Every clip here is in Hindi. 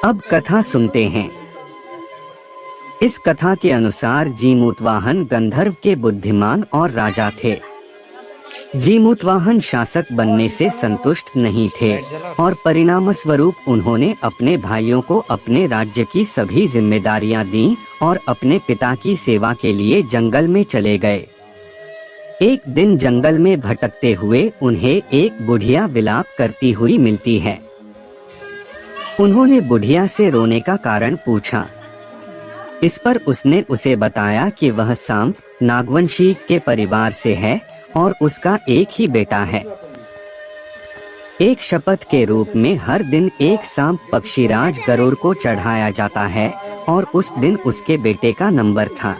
अब कथा सुनते हैं। इस कथा के अनुसार जीमूतवाहन गंधर्व के बुद्धिमान और राजा थे। जीमूतवाहन शासक बनने से संतुष्ट नहीं थे और परिणामस्वरूप उन्होंने अपने भाइयों को अपने राज्य की सभी जिम्मेदारियां दी और अपने पिता की सेवा के लिए जंगल में चले गए। एक दिन जंगल में भटकते हुए उन्हें एक बुढ़िया विलाप करती हुई मिलती है। उन्होंने बुढ़िया से रोने का कारण पूछा। इस पर उसने उसे बताया कि वह सांप नागवंशी के परिवार से है और उसका एक ही बेटा है। एक शपथ के रूप में हर दिन एक सांप पक्षीराज गरुड़ को चढ़ाया जाता है और उस दिन उसके बेटे का नंबर था।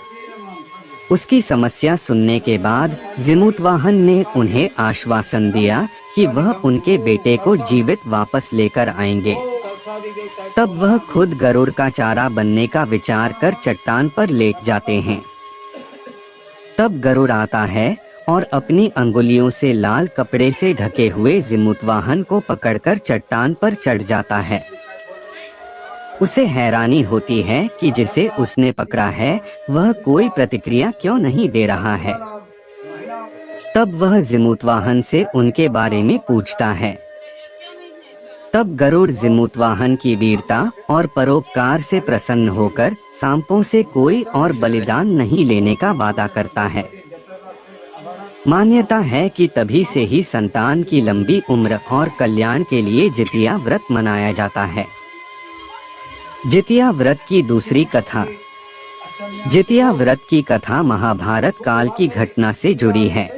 उसकी समस्या सुनने के बाद जीमूतवाहन ने उन्हें आश्वासन दिया कि वह उनके बेटे को जीवित वापस लेकर आएंगे। तब वह खुद गरुड़ का चारा बनने का विचार कर चट्टान पर लेट जाते हैं। तब गरुड़ आता है और अपनी अंगुलियों से लाल कपड़े से ढके हुए जीमूतवाहन को पकड़कर चट्टान पर चढ़ जाता है। उसे हैरानी होती है कि जिसे उसने पकड़ा है वह कोई प्रतिक्रिया क्यों नहीं दे रहा है। तब वह जीमूतवाहन से उनके बारे में पूछता है। तब गरुड़ जीमूतवाहन की वीरता और परोपकार से प्रसन्न होकर सांपों से कोई और बलिदान नहीं लेने का वादा करता है। मान्यता है कि तभी से ही संतान की लंबी उम्र और कल्याण के लिए जितिया व्रत मनाया जाता है। जितिया व्रत की दूसरी कथा। जितिया व्रत की कथा महाभारत काल की घटना से जुड़ी है।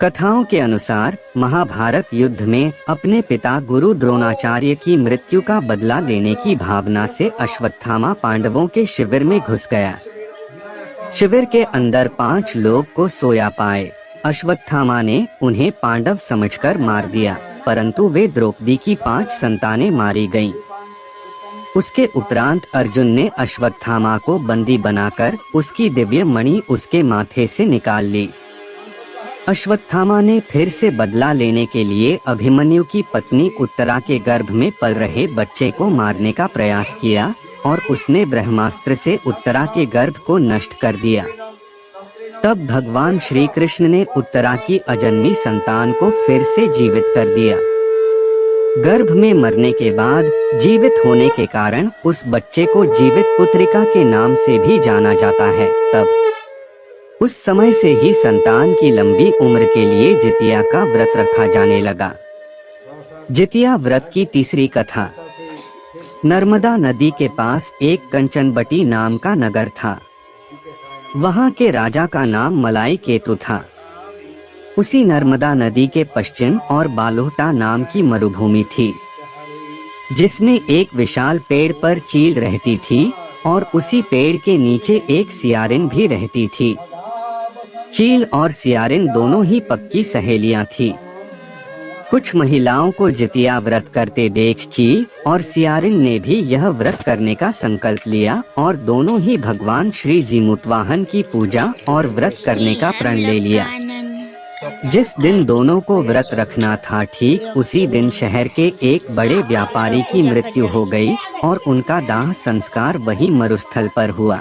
कथाओं के अनुसार महाभारत युद्ध में अपने पिता गुरु द्रोणाचार्य की मृत्यु का बदला लेने की भावना से अश्वत्थामा पांडवों के शिविर में घुस गया। शिविर के अंदर 5 लोग को सोया पाए। अश्वत्थामा ने उन्हें पांडव समझकर मार दिया, परंतु वे द्रौपदी की 5 संतानें मारी गईं। उसके उपरांत अर्जुन ने अश्वत्थामा को बंदी बनाकर उसकी दिव्य मणि उसके माथे से निकाल ली। अश्वत्थामा ने फिर से बदला लेने के लिए अभिमन्यु की पत्नी उत्तरा के गर्भ में पल रहे बच्चे को मारने का प्रयास किया और उसने ब्रह्मास्त्र से उत्तरा के गर्भ को नष्ट कर दिया। तब भगवान श्री कृष्ण ने उत्तरा की अजन्मी संतान को फिर से जीवित कर दिया। गर्भ में मरने के बाद जीवित होने के कारण उस बच्चे को जीवित पुत्रिका के नाम से भी जाना जाता है। तब उस समय से ही संतान की लंबी उम्र के लिए जितिया का व्रत रखा जाने लगा। जितिया व्रत की तीसरी कथा। नर्मदा नदी के पास एक कंचनबटी नाम का नगर था। वहां के राजा का नाम मलाई केतु था। उसी नर्मदा नदी के पश्चिम और बालोटा नाम की मरुभूमि थी, जिसमें एक विशाल पेड़ पर चील रहती थी और उसी पेड़ के नीचे एक सियारिन भी रहती थी। चील और सियारिन दोनों ही पक्की सहेलियां थी। कुछ महिलाओं को जितिया व्रत करते देख चील और सियारिन ने भी यह व्रत करने का संकल्प लिया और दोनों ही भगवान श्री जीमूतवाहन की पूजा और व्रत करने का प्रण ले लिया। जिस दिन दोनों को व्रत रखना था, ठीक उसी दिन शहर के एक बड़े व्यापारी की मृत्यु हो गई और उनका दाह संस्कार वही मरुस्थल पर हुआ।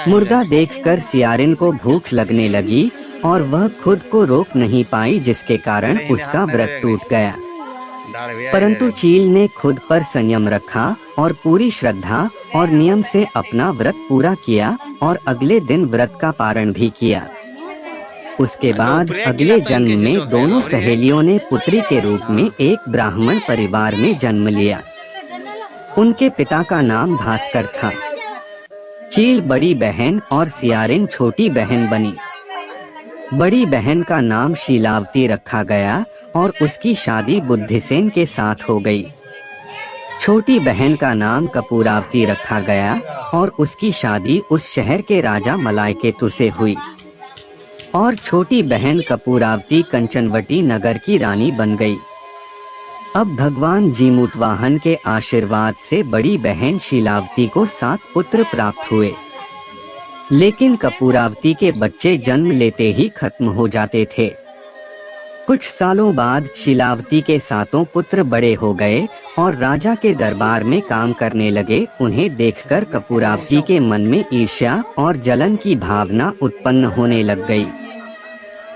मुर्गा देखकर सियारिन को भूख लगने लगी और वह खुद को रोक नहीं पाई, जिसके कारण उसका व्रत टूट गया। परंतु चील ने खुद पर संयम रखा और पूरी श्रद्धा और नियम से अपना व्रत पूरा किया और अगले दिन व्रत का पारण भी किया। उसके बाद अगले जन्म में दोनों सहेलियों ने पुत्री के रूप में एक ब्राह्मण परिवार में जन्म लिया। उनके पिता का नाम भास्कर था। चील बड़ी बहन और सियारिन छोटी बहन बनी। बड़ी बहन का नाम शीलावती रखा गया और उसकी शादी बुद्धिसेन के साथ हो गई। छोटी बहन का नाम कपूरावती रखा गया और उसकी शादी उस शहर के राजा मलायकेतु से हुई। और छोटी बहन कपूरावती कंचनवटी नगर की रानी बन गई। अब भगवान जीमूतवाहन के आशीर्वाद से बड़ी बहन शीलावती को 7 पुत्र प्राप्त हुए, लेकिन कपूरावती के बच्चे जन्म लेते ही खत्म हो जाते थे। कुछ सालों बाद शीलावती के सातों पुत्र बड़े हो गए और राजा के दरबार में काम करने लगे। उन्हें देखकर कपूरावती के मन में ईर्ष्या और जलन की भावना उत्पन्न होने लग गई।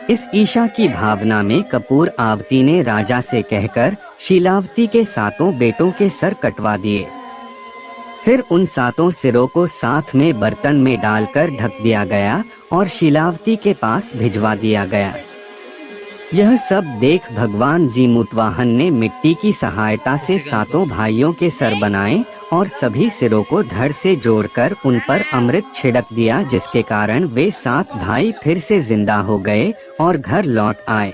इस ईर्ष्या की भावना में कपूर आवती ने राजा से कहकर शीलावती के सातों बेटों के सर कटवा दिए। फिर उन सातों सिरों को साथ में बर्तन में डालकर ढक दिया गया और शीलावती के पास भिजवा दिया गया। यह सब देख भगवान जीमूतवाहन ने मिट्टी की सहायता से सातों भाइयों के सर बनाए और सभी सिरों को धड़ से जोड़कर उन पर अमृत छिड़क दिया, जिसके कारण वे सात भाई फिर से जिंदा हो गए और घर लौट आए।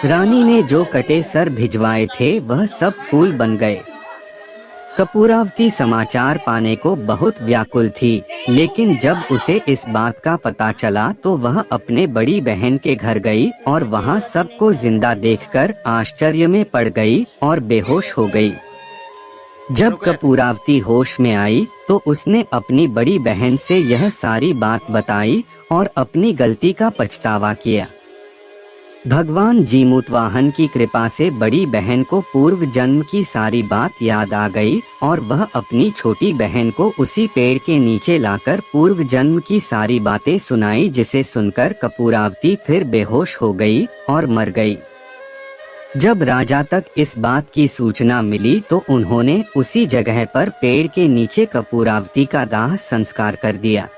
रानी ने जो कटे सर भिजवाए थे वह सब फूल बन गए। कपूरावती समाचार पाने को बहुत व्याकुल थी, लेकिन जब उसे इस बात का पता चला तो वह अपने बड़ी बहन के घर गई और वहां सबको जिंदा देखकर आश्चर्य में पड़ गई और बेहोश हो गई। जब कपूरावती होश में आई तो उसने अपनी बड़ी बहन से यह सारी बात बताई और अपनी गलती का पछतावा किया। भगवान जीमूतवाहन की कृपा से बड़ी बहन को पूर्व जन्म की सारी बात याद आ गई और वह अपनी छोटी बहन को उसी पेड़ के नीचे लाकर पूर्व जन्म की सारी बातें सुनाई, जिसे सुनकर कपूरावती फिर बेहोश हो गई और मर गई। जब राजा तक इस बात की सूचना मिली तो उन्होंने उसी जगह पर पेड़ के नीचे कपूरावती का दाह संस्कार कर दिया।